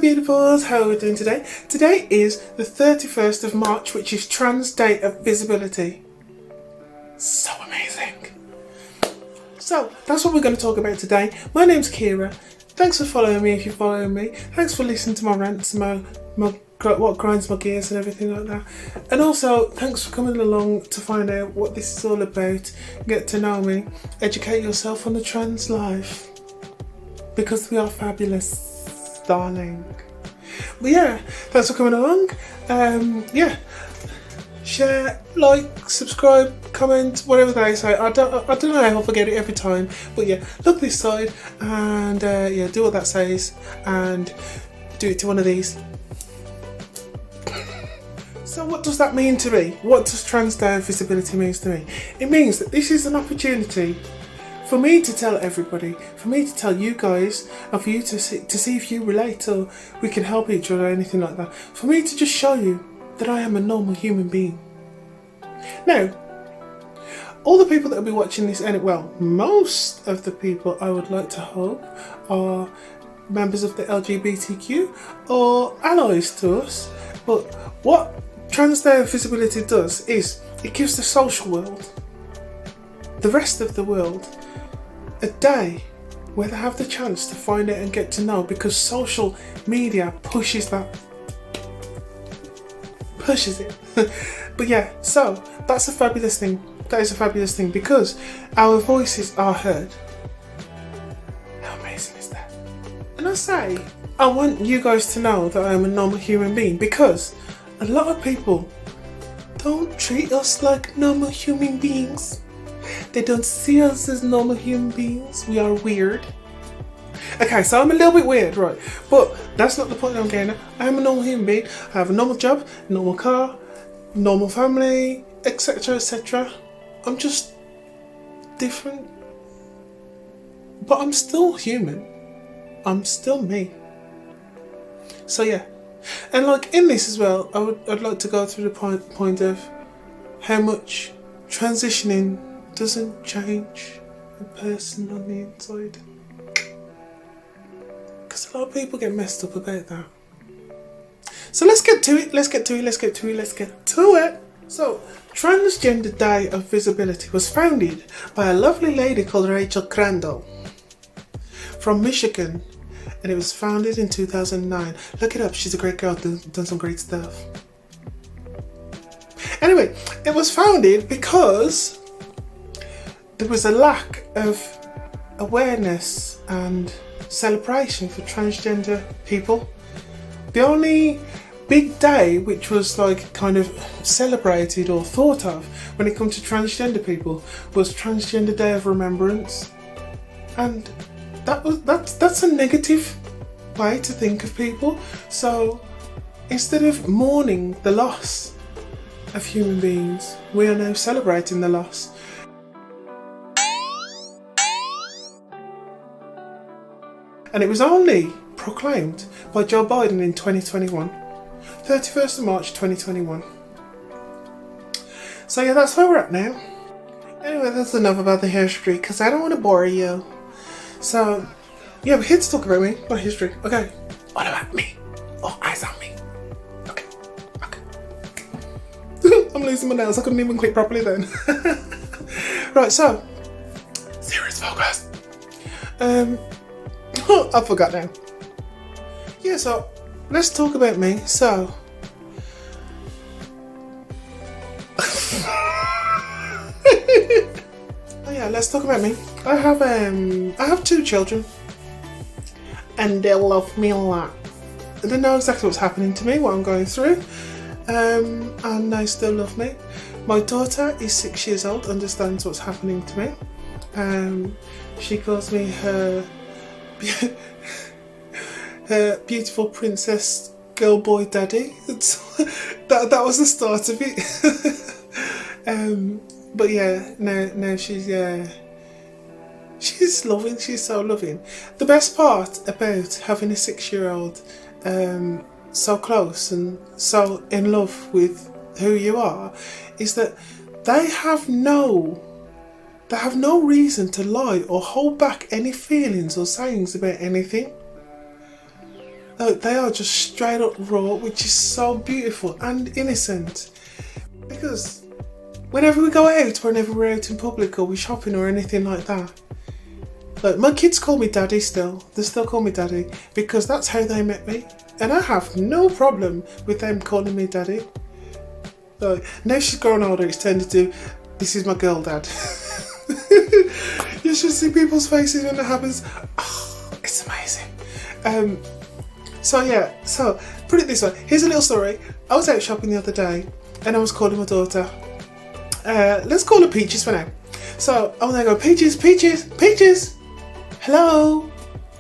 beautifuls, how are we doing today? Today is the 31st of March, which is Trans Day of Visibility. So amazing. So that's what we're going to talk about today. My name's Kira. Thanks for following me if you're following me. Thanks for listening to my rants, my what grinds my gears and everything like that. And also, thanks for coming along to find out what this is all about. Get to know me. Educate yourself on the trans life. Because we are fabulous, darling. But yeah, thanks for coming along. Yeah. Share, like, subscribe, comment, whatever they say. I don't know how I forget it every time. But yeah, look this side and yeah, do what that says and do it to one of these. So what does that mean to me? What does Trans Day of Visibility mean to me? It means that this is an opportunity for me to tell everybody, for me to tell you guys, and for you to see if you relate or we can help each other or anything like that. For me to just show you that I am a normal human being. Now, all the people that will be watching this, and well, most of the people I would like to hope are members of the LGBTQ or allies to us. But what Trans Day of Visibility does is it gives the social world, the rest of the world, a day where they have the chance to find out and get to know, because social media pushes it. But yeah, so that's a fabulous thing. That is a fabulous thing because our voices are heard. How amazing is that? And I want you guys to know that I am a normal human being, because a lot of people don't treat us like normal human beings. They don't see us as normal human beings. We are weird. Okay, so I'm a little bit weird, right? But that's not the point I'm getting at. I am a normal human being. I have a normal job, normal car, normal family, etc, etc. I'm just different. But I'm still human. I'm still me. So yeah. And like in this as well, I'd like to go through the point of how much transitioning doesn't change a person on the inside. Because a lot of people get messed up about that. So let's get to it. So, Transgender Day of Visibility was founded by a lovely lady called Rachel Crandall from Michigan. And it was founded in 2009. Look it up, she's a great girl, done some great stuff. Anyway, it was founded because there was a lack of awareness and celebration for transgender people. The only big day which was like kind of celebrated or thought of when it comes to transgender people was Transgender Day of Remembrance. And that's a negative way to think of people. So instead of mourning the loss of human beings, we are now celebrating the loss. And it was only proclaimed by Joe Biden in 2021, 31st of March 2021. So yeah, that's where we're at now. Anyway, that's enough about the history, because I don't want to bore you. So, yeah, we're here to talk about me, my history. Okay, what about me? Oh, eyes on me. Okay. I'm losing my nails, I couldn't even click properly then. Right, so, serious focus. I forgot now. Yeah, so, let's talk about me. So, oh yeah, let's talk about me. I have 2 children, and they love me a lot. They know exactly what's happening to me, what I'm going through, and they still love me. My daughter is 6 years old, understands what's happening to me. She calls me her beautiful princess girl boy daddy. That was the start of it. But yeah, now she's loving. She's so loving. The best part about having a 6-year-old so close and so in love with who you are is that they have no reason to lie or hold back any feelings or sayings about anything. They are just straight up raw, which is so beautiful and innocent. Because whenever we go out, whenever we're out in public or we're shopping or anything like that, like my kids call me daddy still. They still call me daddy because that's how they met me. And I have no problem with them calling me daddy. Like, now she's grown older, it's turned into, this is my girl dad. You should see people's faces when it happens. Oh, it's amazing. So put it this way. Here's a little story. I was out shopping the other day and I was calling my daughter. Let's call her Peaches for now. So I want to go, Peaches, Peaches, Peaches. Hello,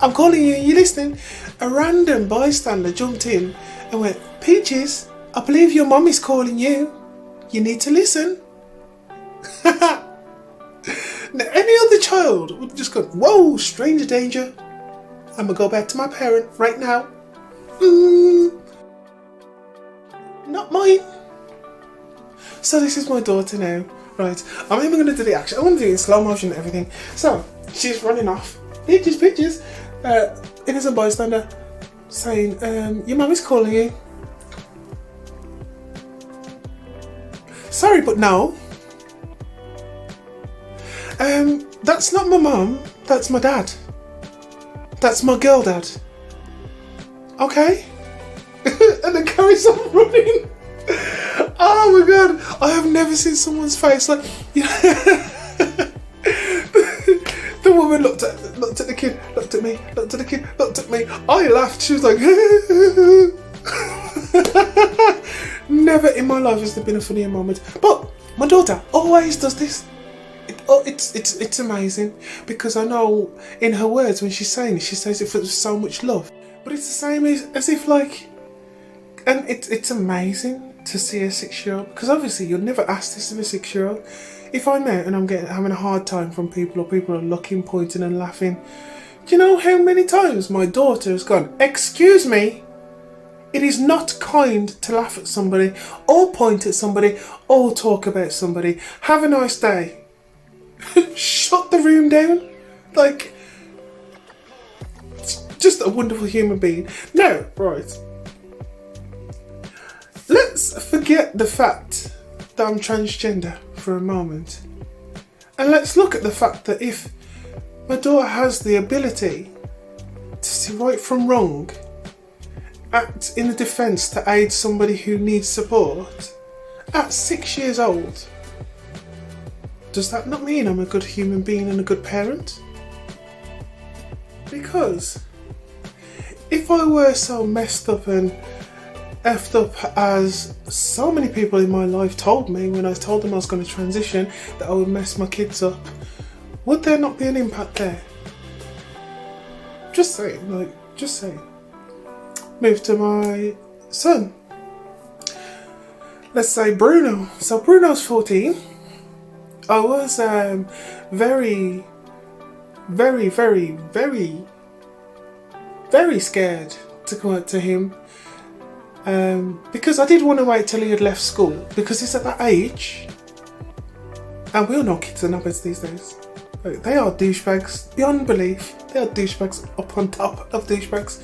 I'm calling you. You listening? A random bystander jumped in and went, Peaches, I believe your mum is calling you. You need to listen. Now, any other child would just go, whoa, stranger danger. I'm gonna go back to my parent right now. Not mine. So this is my daughter now, right? I'm even gonna do the action. I want to do it in slow motion and everything. So she's running off. Peaches. Innocent bystander saying, your mum is calling you. Sorry, but no. That's not my mum. That's my dad. That's my girl dad. Okay? And then carries on running. Oh my god, I have never seen someone's face like, you know. The woman looked at the kid, looked at me, looked at the kid, looked at me. I laughed. She was like, never in my life has there been a funnier moment. But my daughter always does this. It's amazing because I know in her words when she's saying it, she says it with so much love. But it's the same as if like, and it's amazing to see a 6-year-old because obviously you'll never ask this of a 6-year-old. If I'm out and I'm having a hard time from people or people are looking, pointing and laughing, do you know how many times my daughter has gone, excuse me, it is not kind to laugh at somebody or point at somebody or talk about somebody. Have a nice day. Shut the room down. Like, just a wonderful human being. Now, right, let's forget the fact that I'm transgender for a moment. And let's look at the fact that if my daughter has the ability to see right from wrong, act in a defence to aid somebody who needs support, at 6 years old, does that not mean I'm a good human being and a good parent? Because if I were so messed up and effed up as so many people in my life told me when I told them I was going to transition, that I would mess my kids up, would there not be an impact there? Just saying. Move to my son. Let's say Bruno. So Bruno's 14. I was very, very, very, very, very scared to come out to him. Because I did want to wait till he had left school because he's at that age, and we all know kids are knobheads these days. Like, they are douchebags beyond belief. They are douchebags up on top of douchebags.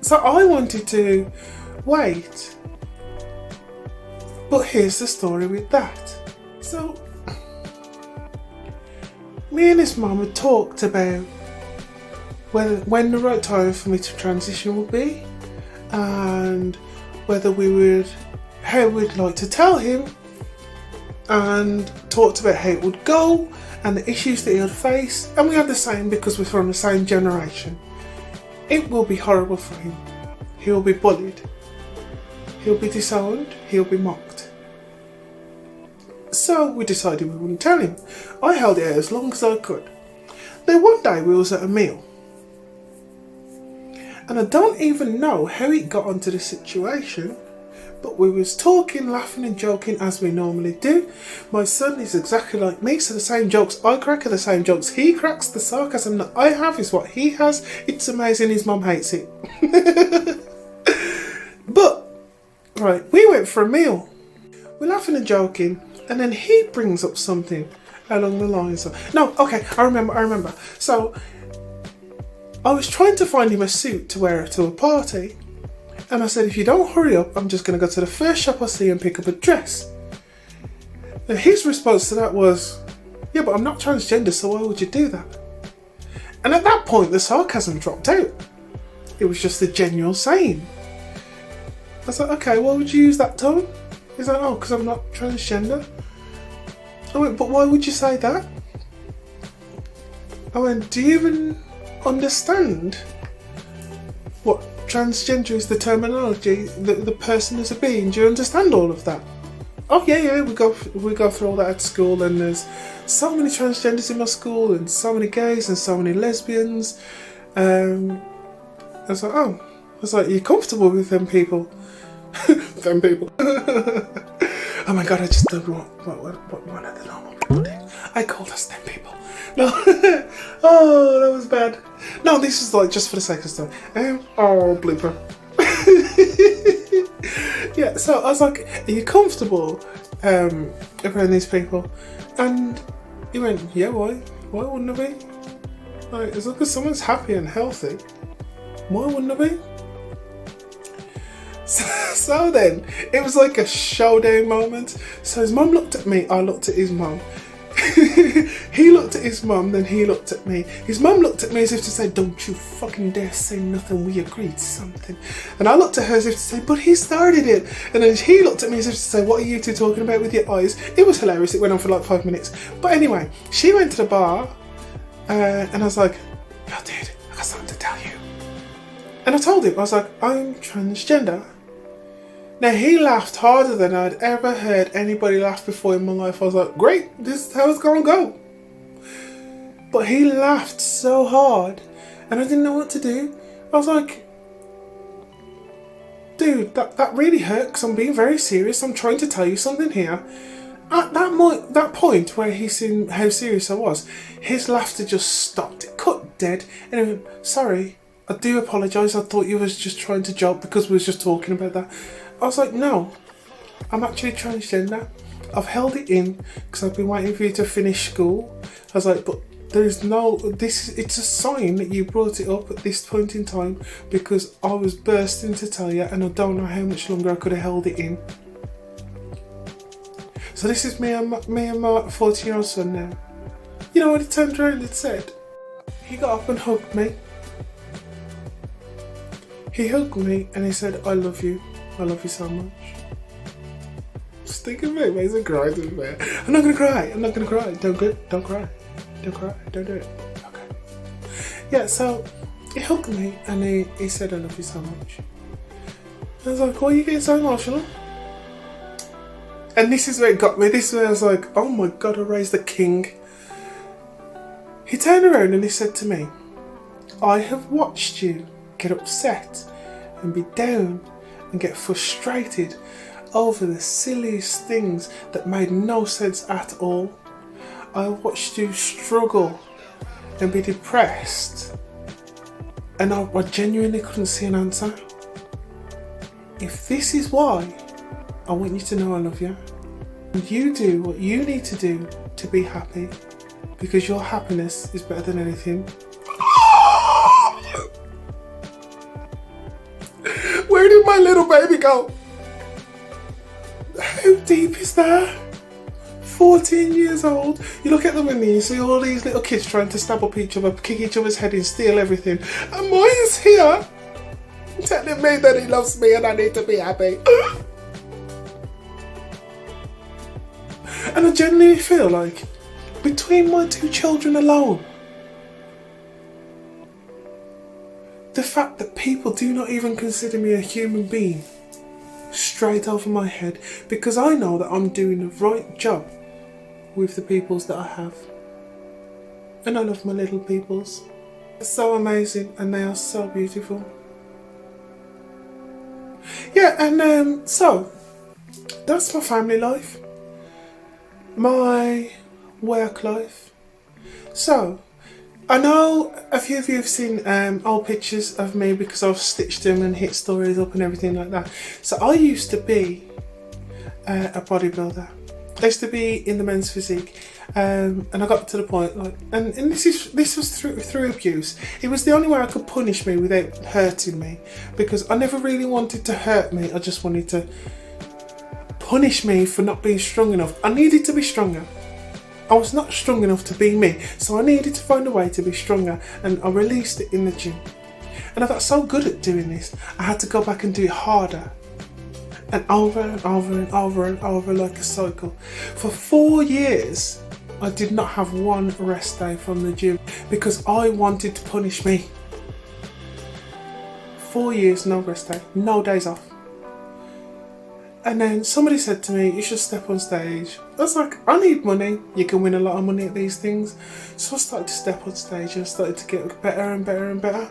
So I wanted to wait, but here's the story with that. So me and his mum had talked about when the right time for me to transition would be, and how we'd like to tell him, and talked about how it would go and the issues that he would face. And we had the same because we're from the same generation. It will be horrible for him. He will be bullied. He'll be disowned. He'll be mocked. So we decided we wouldn't tell him. I held it out as long as I could. Then one day we was at a meal, and I don't even know how it got onto the situation, but we was talking, laughing and joking as we normally do. My son is exactly like me, so the same jokes I crack are the same jokes he cracks. The sarcasm that I have is what he has. It's amazing, his mum hates it. But, right, we went for a meal. We're laughing and joking, and then he brings up something along the lines of, no, okay, I remember. So, I was trying to find him a suit to wear to a party. And I said, if you don't hurry up, I'm just going to go to the first shop I see and pick up a dress. And his response to that was, yeah, but I'm not transgender, so why would you do that? And at that point, the sarcasm dropped out. It was just a genuine saying. I was like, okay, why would you use that tone? He's like, oh, because I'm not transgender. I went, but why would you say that? I went, do you even understand what transgender is, the terminology, the person as a being? Do you understand all of that? Oh yeah, we go through all that at school, and there's so many transgenders in my school, and so many gays, and so many lesbians. I was like, oh, I was like, you're comfortable with them people? Them people. Oh my god, I just don't want what one of the normal people do. I called us them people. No, oh, that was bad. No, this is like just for the sake of stuff. Oh, blooper. Yeah, so I was like, are you comfortable around these people? And he went, yeah, why? Why wouldn't I be? Like, as long as someone's happy and healthy, why wouldn't I be? So then, it was like a showdown moment. So his mum looked at me, I looked at his mum. He looked at his mum, then he looked at me. His mum looked at me as if to say, don't you fucking dare say nothing, we agreed something. And I looked at her as if to say, but he started it. And then he looked at me as if to say, what are you two talking about with your eyes? It was hilarious, it went on for like 5 minutes. But anyway, she went to the bar, and I was like, yo dude, I got something to tell you. And I told him, I was like, I'm transgender. Now he laughed harder than I'd ever heard anybody laugh before in my life. I was like, great, this is how it's gonna go. But he laughed so hard and I didn't know what to do. I was like, dude, that really hurt because I'm being very serious. I'm trying to tell you something here. At that point where he seen how serious I was, his laughter just stopped. It cut dead. And he went, sorry, I do apologise. I thought you was just trying to joke because we was just talking about that. I was like, no, I'm actually transgender. I've held it in because I've been waiting for you to finish school. I was like, but it's a sign that you brought it up at this point in time because I was bursting to tell you and I don't know how much longer I could have held it in. So this is me and my 14-year-old son now. You know what he turned around and said? He got up and hugged me. He hugged me and he said, I love you. I love you so much. Just think of it, makes me cry. I'm not gonna cry. Don't cry. Don't cry. Don't do it. Okay. Yeah, so he hugged me and he said, I love you so much. I was like, why are you getting so emotional? And this is where it got me. This is where I was like, oh my god, I raised the king. He turned around and he said to me, I have watched you get upset and be down and get frustrated over the silliest things that made no sense at all. I watched you struggle and be depressed, and I genuinely couldn't see an answer. If this is why, I want you to know I love you. And you do what you need to do to be happy, because your happiness is better than anything. Where did my little baby go? How deep is that? 14 years old. You look at them and you see all these little kids trying to stab up each other, kick each other's head and steal everything. And mine's here telling me that he loves me and I need to be happy. And I genuinely feel like between my two children alone, the fact that people do not even consider me a human being, straight over my head, because I know that I'm doing the right job with the peoples that I have. And I love my little peoples. They're so amazing and they are so beautiful. Yeah, and so that's my family life, my work life. So I know a few of you have seen old pictures of me because I've stitched them and hit stories up and everything like that. So I used to be a bodybuilder. I used to be in the men's physique, and I got to the point like, and this was through abuse. It was the only way I could punish me without hurting me, because I never really wanted to hurt me. I just wanted to punish me for not being strong enough. I needed to be stronger. I was not strong enough to be me, so I needed to find a way to be stronger, and I released it in the gym. And I got so good at doing this, I had to go back and do it harder. And over and over and over and over, like a cycle. For 4 years, I did not have one rest day from the gym because I wanted to punish me. 4 years, no rest day, no days off. And then somebody said to me, you should step on stage. I was like, I need money. You can win a lot of money at these things. So I started to step on stage and I started to get better and better and better.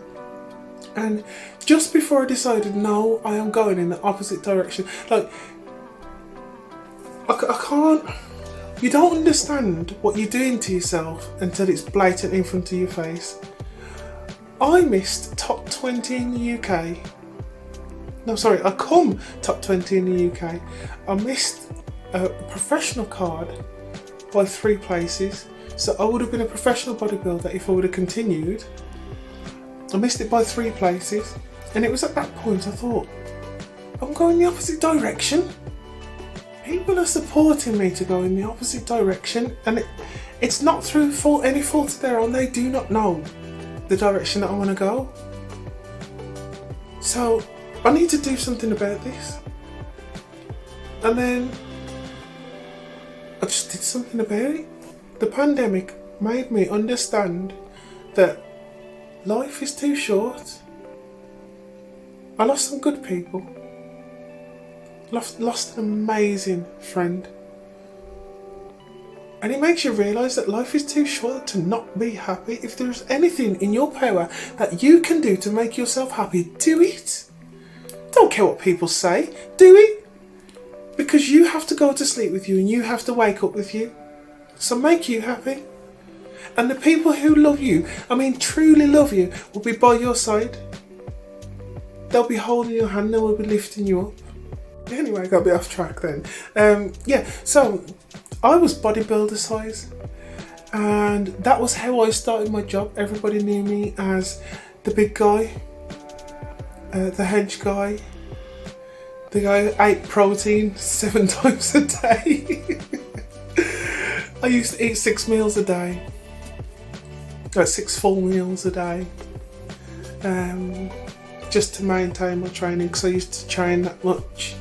And just before I decided, no, I am going in the opposite direction. Like, I can't, you don't understand what you're doing to yourself until it's blatant in front of your face. I missed top 20 in the UK. No, sorry, I come top 20 in the UK. I missed a professional card by 3 places. So I would have been a professional bodybuilder if I would have continued. I missed it by 3 places, and it was at that point I thought, I'm going the opposite direction. People are supporting me to go in the opposite direction, and it's not through any fault of their own. They do not know the direction that I want to go. So I need to do something about this. And then I just did something about it. The pandemic made me understand that life is too short. I lost some good people. Lost an amazing friend. And it makes you realise that life is too short to not be happy. If there's anything in your power that you can do to make yourself happy, do it. Don't care what people say, do it. Because you have to go to sleep with you and you have to wake up with you. So make you happy. And the people who love you, I mean truly love you, will be by your side. They'll be holding your hand, they will be lifting you up. Anyway, I got a bit off track then. So I was bodybuilder size, and that was how I started my job. Everybody knew me as the big guy, the hedge guy, the guy who ate protein 7 times a day. I used to eat 6 meals a day. 6 full meals a day, just to maintain my training, because I used to train that much.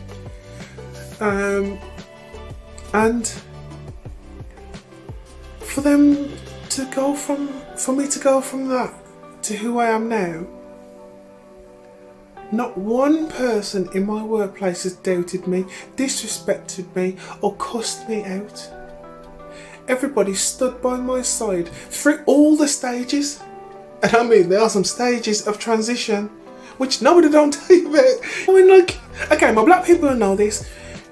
And for me to go from that to who I am now, not one person in my workplace has doubted me, disrespected me, or cussed me out. Everybody stood by my side through all the stages. And I mean, there are some stages of transition which nobody don't tell you about. I mean, like, okay, my black people will know this.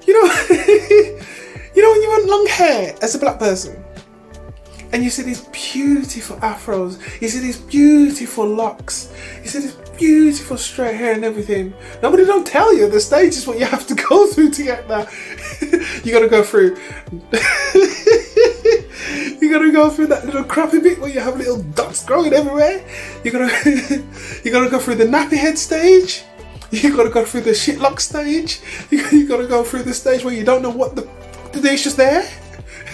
You know, you know when you want long hair as a black person, and you see these beautiful afros, you see these beautiful locks, you see this beautiful straight hair and everything. Nobody don't tell you the stages what you have to go through to get that. You gotta go through. You gotta go through that little crappy bit where you have little dots growing everywhere. You gotta go through the nappy head stage. You gotta go through the shitlock stage. You gotta go through the stage where you don't know what the dish is there.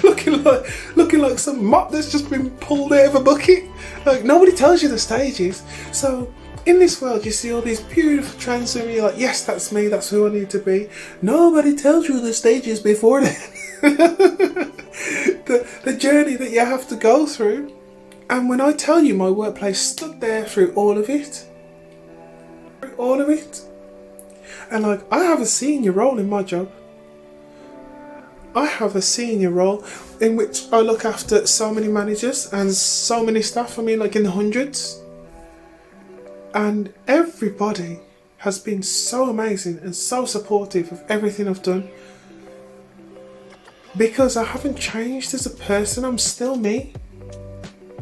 looking like some mop that's just been pulled out of a bucket. Like, nobody tells you the stages. So in this world you see all these beautiful trans women, you're like, yes, that's me, that's who I need to be. Nobody tells you the stages before then. the journey that you have to go through. And when I tell you, my workplace stood there through all of it. And like, I have a senior role in my job. I have a senior role in which I look after so many managers and so many staff, I mean like in the hundreds. And everybody has been so amazing and so supportive of everything I've done. Because I haven't changed as a person, I'm still me.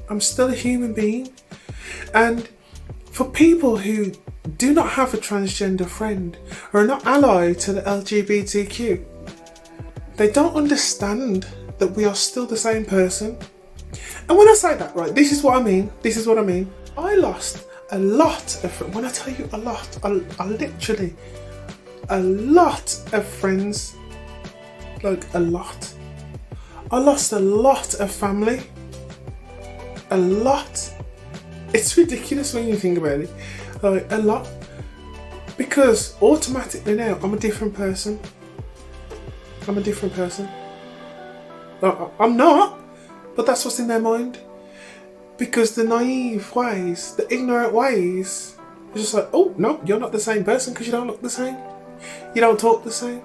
I'm still a human being. And for people who do not have a transgender friend or are not allied to the LGBTQ, They don't understand that we are still the same person. And when I say that, right, this is what I mean. This is what I mean. I lost a lot of, when I tell you a lot, I literally, a lot of friends, like a lot. I lost a lot of family. A lot. It's ridiculous when you think about it. Like, a lot. Because automatically now, I'm a different person. I'm a different person. I'm not, but that's what's in their mind. Because the naive ways, the ignorant ways, it's just like, oh, no, you're not the same person because you don't look the same. You don't talk the same.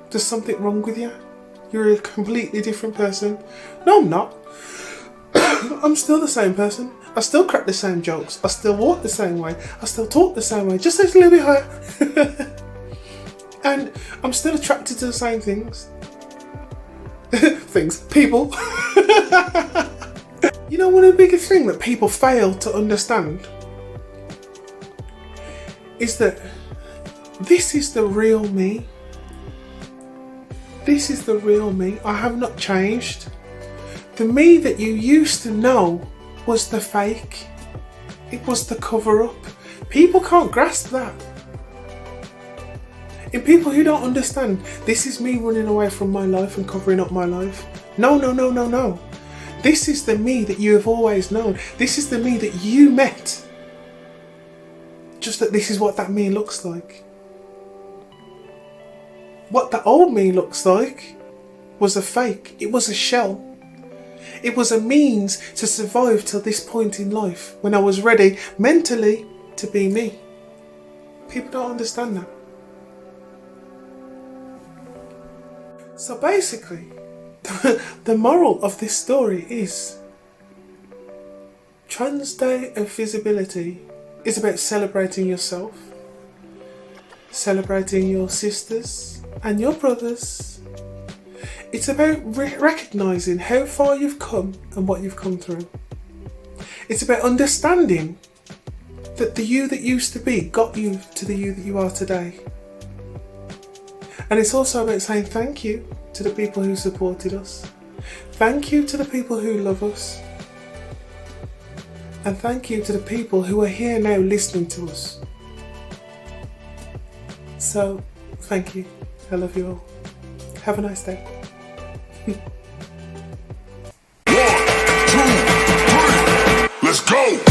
There's something wrong with you. You're a completely different person. No, I'm not. I'm still the same person. I still crack the same jokes. I still walk the same way. I still talk the same way, just a little bit higher. And I'm still attracted to the same things. People. You know, one of the biggest things that people fail to understand is that this is the real me. This is the real me. I have not changed. The me that you used to know was the fake. It was the cover up. People can't grasp that. And people who don't understand, this is me running away from my life and covering up my life. No, no, no, no, no. This is the me that you have always known. This is the me that you met. Just that this is what that me looks like. What the old me looks like was a fake. It was a shell. It was a means to survive till this point in life when I was ready mentally to be me. People don't understand that. So basically, the moral of this story is Trans Day of Visibility is about celebrating yourself, celebrating your sisters and your brothers. It's about recognising how far you've come and what you've come through. It's about understanding that the you that used to be got you to the you that you are today. And it's also about saying thank you to the people who supported us. Thank you to the people who love us. And thank you to the people who are here now listening to us. So, thank you. I love you all. Have a nice day. 1, 2, 3, let's go!